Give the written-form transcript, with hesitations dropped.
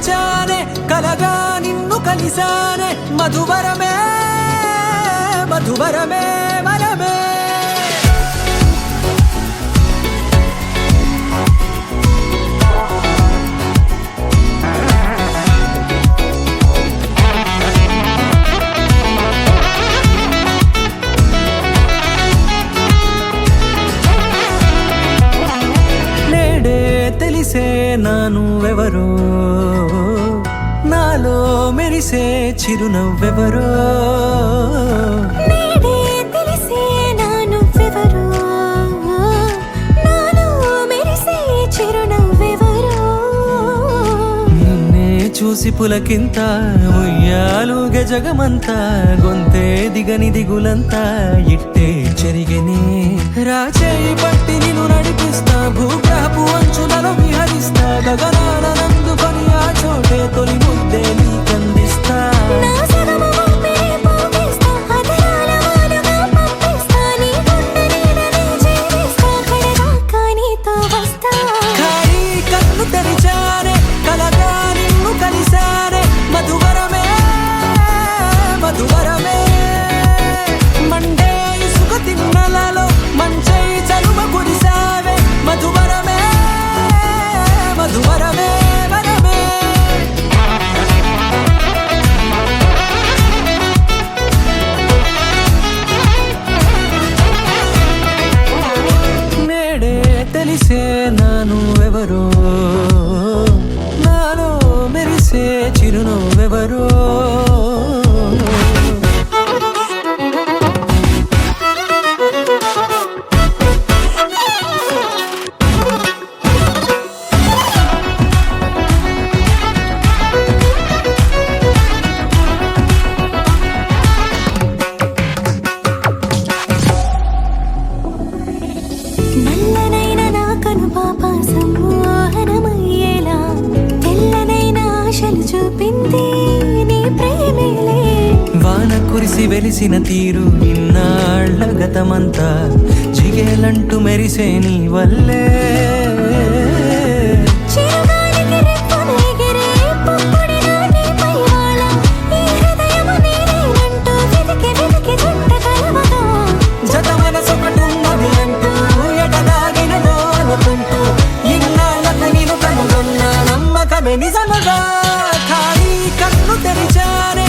మరిచానే కలగా నిన్ను కలిసానే మధువరమే మధువరమే వరమే తెలిసే నానువెవరో నాలో మెరిసే చిరునవ్వెవరో నేడే తెలిసే నానువెవరో నాలో మెరిసే చిరునవ్వెవరో నిన్నే చూసి పులకింత ఉయ్యాలుగే జగమంతా గొంతే దిగని దిగులంతా ఇట్టే చెరిగెనే రాచేయి పట్టి నిన్ను నడిపిస్తా భూగ్రహపు అంచులలో విహరిస్తా గగనాల నందుకొని ఆ చోటే తొలి ముద్దే నీకందిస్తా నా సగము ఊపిరి పోగిస్తా అధరాల వానగా పంపిస్తా నీ గుండె నీడనే చేరిస్తా కడదాకా నీతో వస్తా ఖాళీ కన్ను తెరిచానే కలగా నిన్ను కలిసానే మధువరమే మధువరమే మండే ఇసుక తిన్నలలో మంచై చలువ కురిసావే మధువరమే మధువరమే వరమే నేడే తెలిసే నానువెవరో నాలో మెరిసే చిరునవ్వెవరో నల్లనైన నా కనుపాప సమ్మోహనమయ్యేలా తెల్లనైన ఆశలు చూపింది నీ ప్రేమేలే వాన కురిసి వెలిసిన తీరు ఇన్నాళ్ల గతమంతా జిగేలంటూ మెరిసే నీ వల్లే చిరుగాలికి రెప్పలు ఎగిరే పుప్పొడిలో నీ పైవాళ ఈ హృదయము నీదేనంటూ వెతికి వెతికి జంట కలవగా జత మనసొకటున్నది అంటూ ఎటదాగినదో అనుకుంటూ ఇన్నాళ్ళకు నేను కనుగొన్న నమ్మకమే నిజముగా ఖాళీ కన్ను తెరిచానే